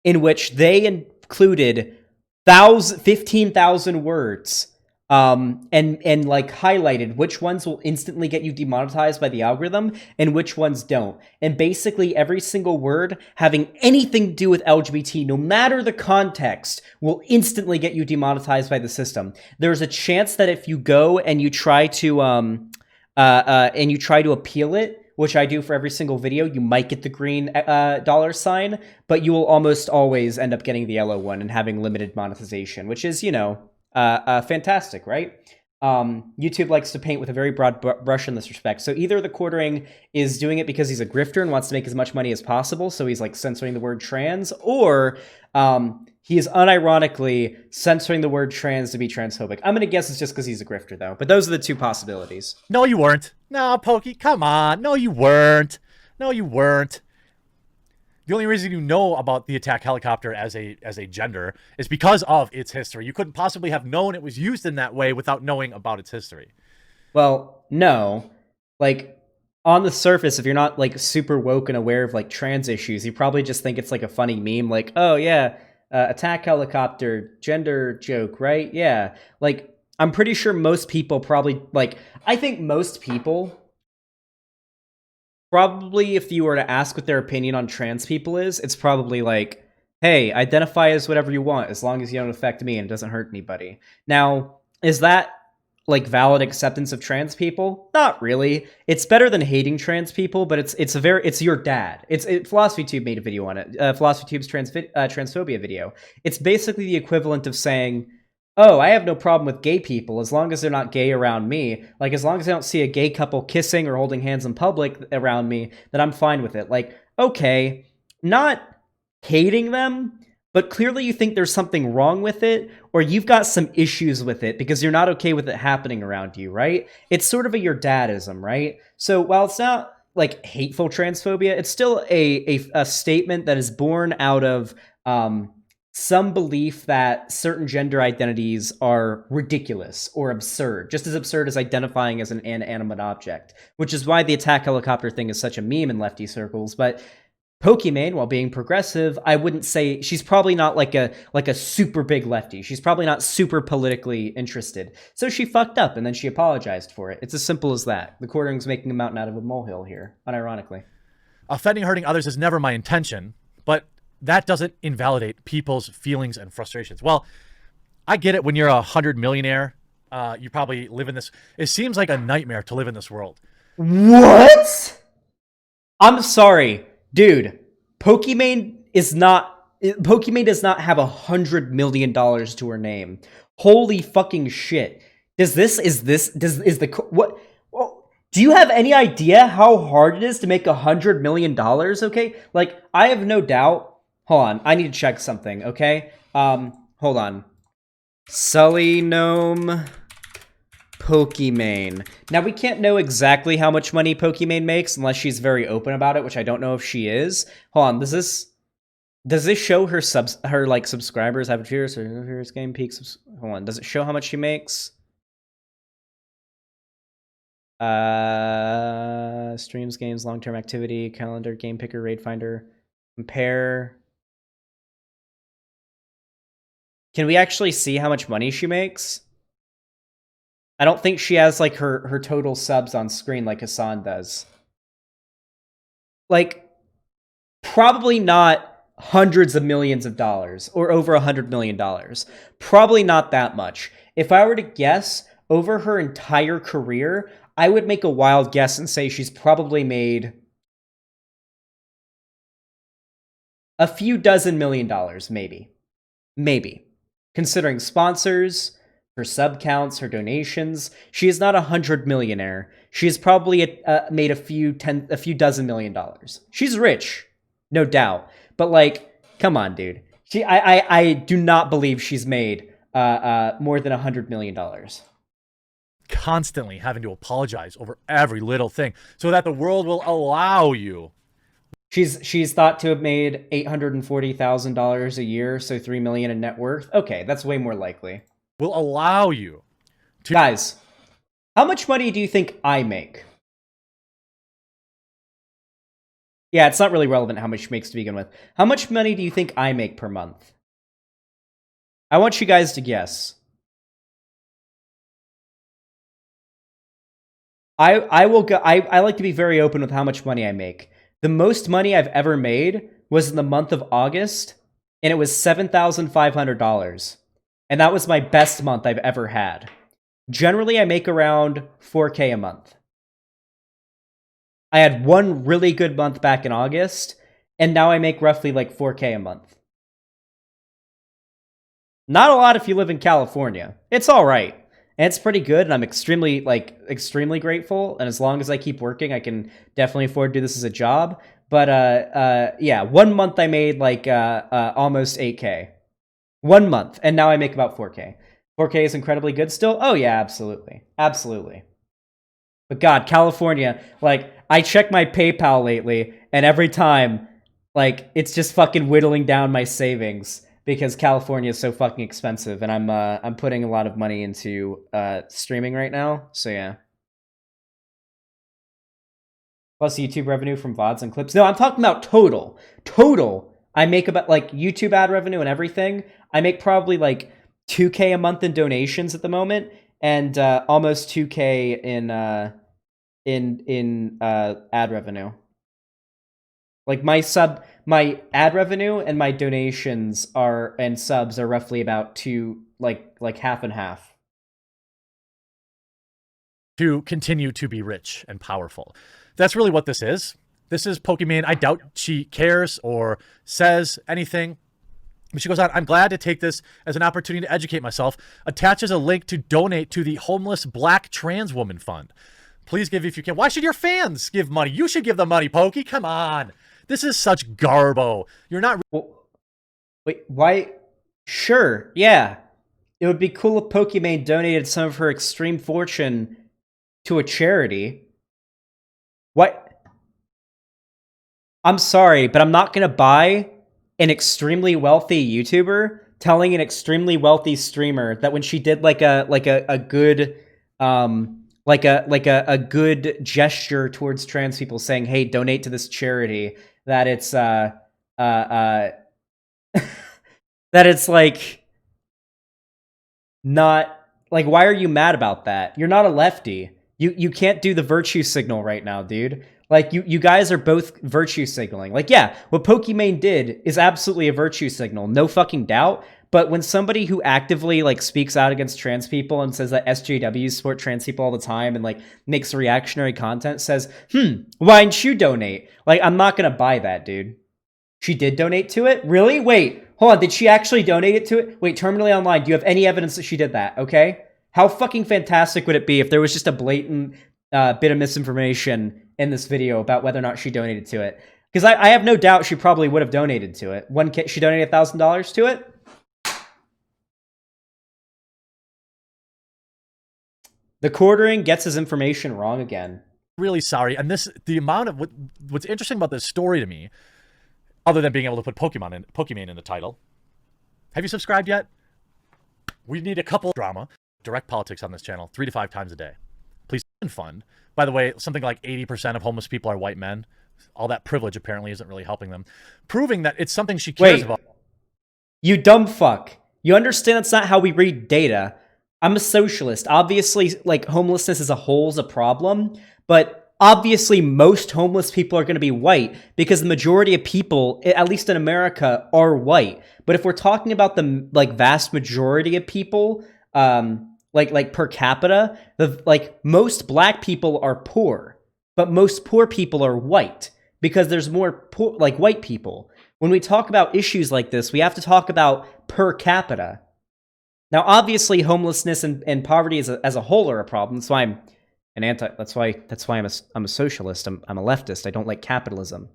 in which they included 15,000 words and like highlighted which ones will instantly get you demonetized by the algorithm and which ones don't. And basically every single word having anything to do with LGBT, no matter the context, will instantly get you demonetized by the system. There's a chance that if you go and you try to appeal it, which I do for every single video, you might get the green $sign, but you will almost always end up getting the yellow one and having limited monetization, which is, you know, fantastic, right? YouTube likes to paint with a very broad brush in this respect. So either TheQuartering is doing it because he's a grifter and wants to make as much money as possible, so he's like censoring the word trans, or he is unironically censoring the word trans to be transphobic. I'm gonna guess it's just because he's a grifter, though. But those are the 2 possibilities. No, you weren't. No, Pokey, come on. No, you weren't. No, you weren't. The only reason you know about the attack helicopter as a gender is because of its history. You couldn't possibly have known it was used in that way without knowing about its history. Well, no. Like, on the surface, if you're not, like, super woke and aware of, like, trans issues, you probably just think it's, like, a funny meme. Like, oh, yeah, attack helicopter, gender joke, right? Yeah. Like, I'm pretty sure most people probably, like, I think most people... Probably, if you were to ask what their opinion on trans people is, it's probably like, hey, identify as whatever you want, as long as you don't affect me and it doesn't hurt anybody. Now, is that, like, valid acceptance of trans people? Not really. It's better than hating trans people, but it's your dad. PhilosophyTube made a video on it. PhilosophyTube's transphobia video. It's basically the equivalent of saying, oh, I have no problem with gay people as long as they're not gay around me. Like, as long as I don't see a gay couple kissing or holding hands in public around me, then I'm fine with it. Like, okay, not hating them, but clearly you think there's something wrong with it, or you've got some issues with it because you're not okay with it happening around you, right? It's sort of a your dadism, right? So while it's not, like, hateful transphobia, it's still a statement that is born out of... some belief that certain gender identities are ridiculous or absurd, just as absurd as identifying as an inanimate object, which is why the attack helicopter thing is such a meme in lefty circles. But Pokimane, while being progressive, I wouldn't say she's probably not like a super big lefty. She's probably not super politically interested. So she fucked up and then she apologized for it. It's as simple as that. TheQuartering's making a mountain out of a molehill here, unironically. Offending, hurting others is never my intention, but that doesn't invalidate people's feelings and frustrations. Well, I get it. When you're 100 millionaire, you probably live in this. It seems like a nightmare to live in this world. What? I'm sorry, dude. Pokimane does not have $100 million to her name. Holy fucking shit. Is the what? Well, do you have any idea how hard it is to make $100 million? Okay, like I have no doubt. Hold on, I need to check something. Okay, hold on. Sully Gnome Pokimane. Now we can't know exactly how much money Pokimane makes unless she's very open about it, which I don't know if she is. Hold on, does this show her subscribers, average viewers, or viewers, game peaks? Hold on, does it show how much she makes? Streams, games, long-term activity, calendar, game picker, raid finder, compare. Can we actually see how much money she makes? I don't think she has like her total subs on screen like Hassan does. Like, probably not hundreds of millions of dollars or over $100 million. Probably not that much. If I were to guess over her entire career, I would make a wild guess and say she's probably made a few dozen $1 million, maybe. Maybe. Considering sponsors, her sub counts, her donations, she is not 100 millionaire. She has probably made a few dozen $1 million. She's rich, no doubt. But like, come on, dude. I do not believe she's made more than $100 million. Constantly having to apologize over every little thing so that the world will allow you. She's thought to have made $840,000 a year, so $3 million in net worth. Okay, that's way more likely. Will allow you to. Guys, how much money do you think I make? Yeah, it's not really relevant how much she makes to begin with. How much money do you think I make per month? I want you guys to guess. I will go. I like to be very open with how much money I make. The most money I've ever made was in the month of August, and it was $7,500. And that was my best month I've ever had. Generally, I make around $4K a month. I had one really good month back in August, and now I make roughly like $4K a month. Not a lot if you live in California. It's all right. And it's pretty good, and I'm extremely grateful. And as long as I keep working, I can definitely afford to do this as a job. But yeah, 1 month I made like almost 8K. 1 month, and now I make about 4K. 4K is incredibly good still? Oh yeah, absolutely. Absolutely. But God, California, like, I check my PayPal lately, and every time, like, it's just fucking whittling down my savings. Because California is so fucking expensive, and I'm putting a lot of money into streaming right now. So yeah. Plus YouTube revenue from VODs and clips. No, I'm talking about total. Total. I make about like YouTube ad revenue and everything. I make probably like 2K a month in donations at the moment, and almost 2K in ad revenue. Like my ad revenue and my donations and subs are roughly about like half and half. To continue to be rich and powerful. That's really what this is. This is Pokimane. I doubt she cares or says anything. But she goes on, I'm glad to take this as an opportunity to educate myself. Attaches a link to donate to the Homeless Black Trans Woman Fund. Please give if you can. Why should your fans give money? You should give them money, Pokey. Come on. This is such garbo. You're not. Well, wait, why? Sure, yeah. It would be cool if Pokimane donated some of her extreme fortune to a charity. What? I'm sorry, but I'm not gonna buy an extremely wealthy YouTuber telling an extremely wealthy streamer that when she did like a good a good gesture towards trans people, saying, "Hey, donate to this charity," that it's that it's like not like, why are you mad about that? You're not a lefty. You can't do the virtue signal right now, dude. Like, you guys are both virtue signaling. Like, yeah, what Pokimane did is absolutely a virtue signal, no fucking doubt. But when somebody who actively like speaks out against trans people and says that SJWs support trans people all the time and like makes reactionary content says, why didn't you donate? Like, I'm not gonna buy that, dude. She did donate to it? Really? Wait, hold on. Did she actually donate it to it? Wait, Terminally Online, do you have any evidence that she did that? Okay. How fucking fantastic would it be if there was just a blatant bit of misinformation in this video about whether or not she donated to it? Because I have no doubt she probably would have donated to it. She donated $1,000 to it? TheQuartering gets his information wrong again. Really sorry. And the amount of what's interesting about this story to me, other than being able to put Pokimane in the title. Have you subscribed yet? We need a couple drama, direct politics on this channel 3 to 5 times a day. Please fund. By the way, something like 80% of homeless people are white men. All that privilege apparently isn't really helping them. Proving that it's something she cares about. You dumb fuck. You understand that's not how we read data. I'm a socialist. Obviously, like, homelessness as a whole is a problem, but obviously most homeless people are going to be white because the majority of people, at least in America, are white. But if we're talking about the like vast majority of people, like per capita, most black people are poor, but most poor people are white because there's more poor, like, white people. When we talk about issues like this, we have to talk about per capita. Now, obviously, homelessness and poverty as a whole are a problem. That's why I'm an anti. That's why I'm a socialist. I'm a leftist. I don't like capitalism.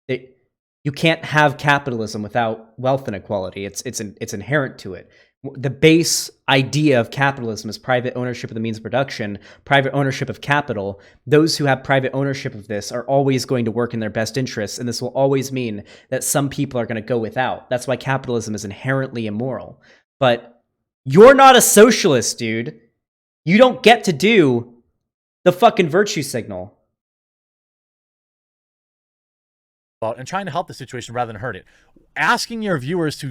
You can't have capitalism without wealth inequality. It's inherent to it. The base idea of capitalism is private ownership of the means of production, private ownership of capital. Those who have private ownership of this are always going to work in their best interests, and this will always mean that some people are going to go without. That's why capitalism is inherently immoral. But you're not a socialist, dude. You don't get to do the fucking virtue signal. And trying to help the situation rather than hurt it. Asking your viewers to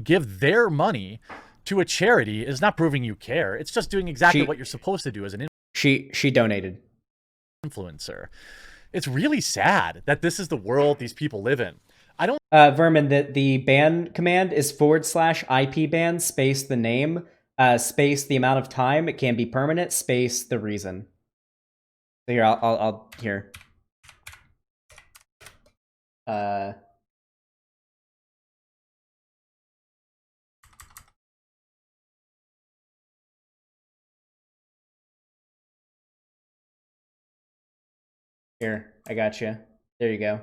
give their money to a charity is not proving you care. It's just doing exactly what you're supposed to do as an she donated. Influencer. It's really sad that this is the world these people live in. I don't Vermin, the ban command is /IP ban space the name space the amount of time it can be permanent space the reason. So here I'll here. Here, I got you. There you go.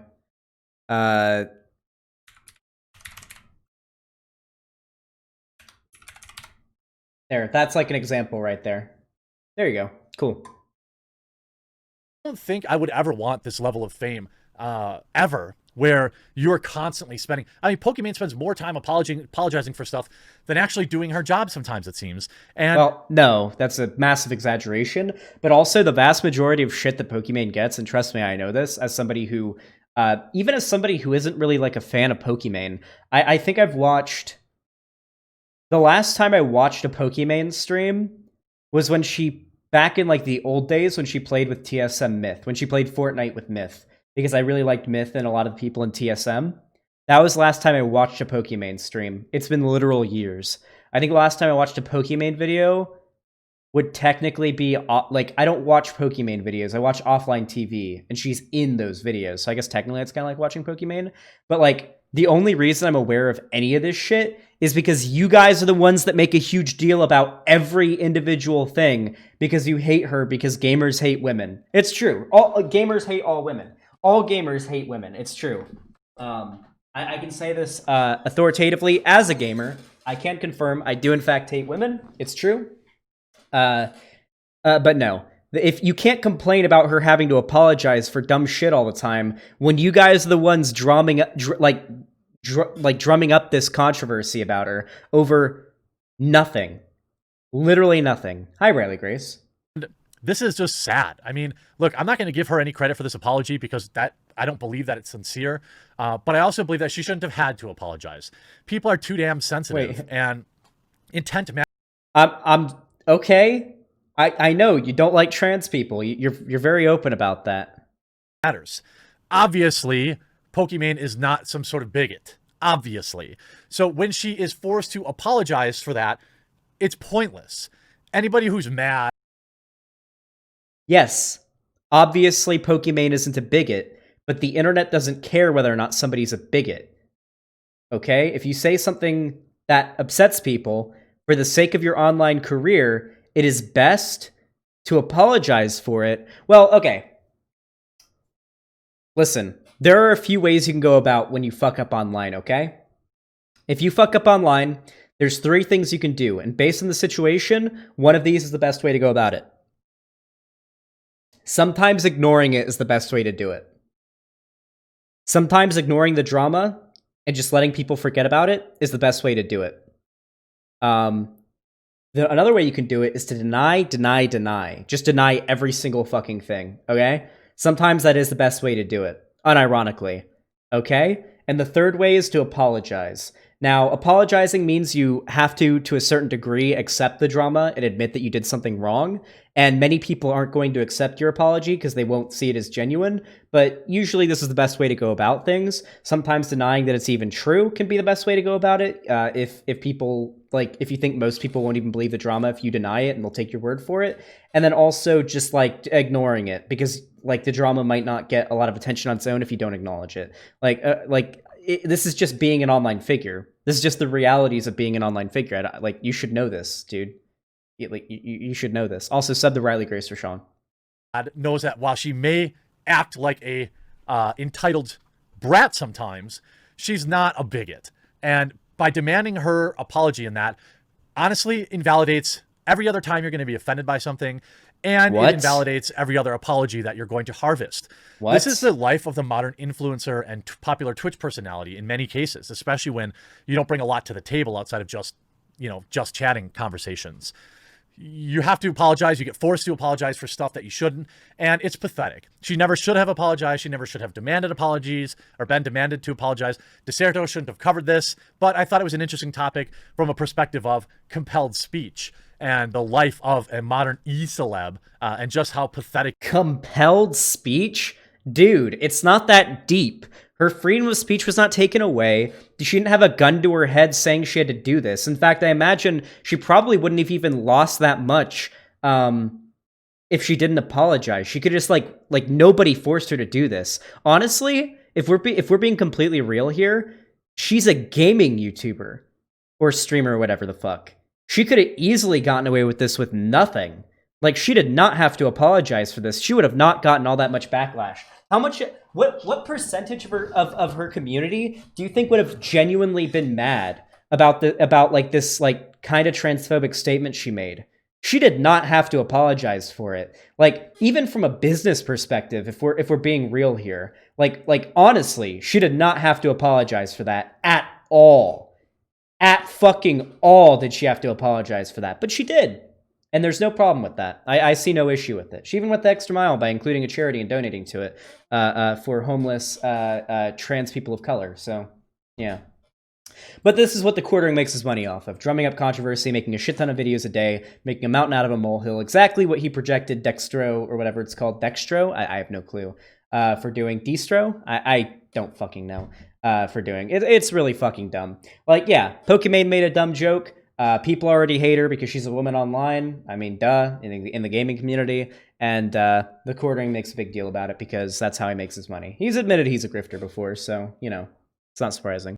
There, that's like an example right there. There you go. Cool. I don't think I would ever want this level of fame, ever, where you're constantly spending. I mean, Pokimane spends more time apologizing for stuff than actually doing her job sometimes, it seems. And well, no, that's a massive exaggeration. But also, the vast majority of shit that Pokimane gets, and trust me, I know this as somebody who, even as somebody who isn't really like a fan of Pokimane, I think I've watched. The last time I watched a Pokimane stream was when back in like the old days when she played with TSM Myth, when she played Fortnite with Myth, because I really liked Myth and a lot of people in TSM. That was the last time I watched a Pokimane stream. It's been literal years. I think the last time I watched a Pokimane video would technically be, like, I don't watch Pokimane videos. I watch offline TV, and she's in those videos. So I guess technically it's kind of like watching Pokimane. But, like, the only reason I'm aware of any of this shit is because you guys are the ones that make a huge deal about every individual thing because you hate her because gamers hate women. It's true. All gamers hate all women. All gamers hate women. It's true. I can say this authoritatively as a gamer. I can confirm I do in fact hate women. It's true. But no. If you can't complain about her having to apologize for dumb shit all the time when you guys are the ones drumming up this controversy about her over nothing. Literally nothing. Hi, Riley Grace. This is just sad. I mean, look, I'm not going to give her any credit for this apology because I don't believe that it's sincere. But I also believe that she shouldn't have had to apologize. People are too damn sensitive and intent to matter. I'm okay. I know you don't like trans people. You're very open about that. Matters. Obviously, Pokimane is not some sort of bigot. obviously. So when she is forced to apologize for that, it's pointless. Anybody who's mad. Yes, obviously Pokimane isn't a bigot, but the internet doesn't care whether or not somebody's a bigot. Okay? If you say something that upsets people for the sake of your online career, it is best to apologize for it. Well, okay. Listen, there are a few ways you can go about when you fuck up online, okay? If you fuck up online, there's 3 things you can do, and based on the situation, one of these is the best way to go about it. Sometimes ignoring it is the best way to do it. Sometimes ignoring the drama and just letting people forget about it is the best way to do it. Another way you can do it is to deny. Just deny every single fucking thing, okay? Sometimes that is the best way to do it, unironically, okay? And the third way is to apologize. Now, apologizing means you have to a certain degree, accept the drama and admit that you did something wrong. And many people aren't going to accept your apology because they won't see it as genuine. But usually this is the best way to go about things. Sometimes denying that it's even true can be the best way to go about it. If people, like, if you think most people won't even believe the drama if you deny it and they'll take your word for it. And then also just, like, ignoring it because, like, the drama might not get a lot of attention on its own if you don't acknowledge it. This is just being an online figure. This is just the realities of being an online figure. You should know this, dude. You should know this. Also, sub the Riley Grace for Sean. Knows that while she may act like a entitled brat sometimes, she's not a bigot. And by demanding her apology in that, honestly invalidates every other time you're going to be offended by something. And it invalidates every other apology that you're going to harvest. This is the life of the modern influencer and popular Twitch personality in many cases, especially when you don't bring a lot to the table outside of just chatting conversations. You have to apologize. You get forced to apologize for stuff that you shouldn't. And it's pathetic. She never should have apologized. She never should have demanded apologies or been demanded to apologize. DeSerto shouldn't have covered this. But I thought it was an interesting topic from a perspective of compelled speech and the life of a modern e-celeb and just how pathetic. Compelled speech? Dude, it's not that deep. Her freedom of speech was not taken away. She didn't have a gun to her head saying she had to do this. In fact, I imagine she probably wouldn't have even lost that much if she didn't apologize. She could just like nobody forced her to do this. Honestly, if we're being completely real here, she's a gaming YouTuber or streamer or whatever the fuck. She could have easily gotten away with this with nothing. Like, she did not have to apologize for this. She would have not gotten all that much backlash. How much? What percentage of her community do you think would have genuinely been mad about this kind of transphobic statement she made? She did not have to apologize for it. Like, even from a business perspective, if we're being real here, like honestly, she did not have to apologize for that at all. At fucking all did she have to apologize for that, but she did. And there's no problem with that. I see no issue with it. She even went the extra mile by including a charity and donating to it for homeless trans people of color. So, yeah. But this is what TheQuartering makes his money off of. Drumming up controversy, making a shit ton of videos a day, making a mountain out of a molehill. Exactly what he projected Dextro, or whatever it's called, Dextro? I have no clue. For doing Destro? I don't fucking know. For doing. It's really fucking dumb. Like, yeah, Pokimane made a dumb joke. People already hate her because she's a woman online. I mean, duh, in the gaming community. And TheQuartering makes a big deal about it because that's how he makes his money. He's admitted he's a grifter before, so, it's not surprising.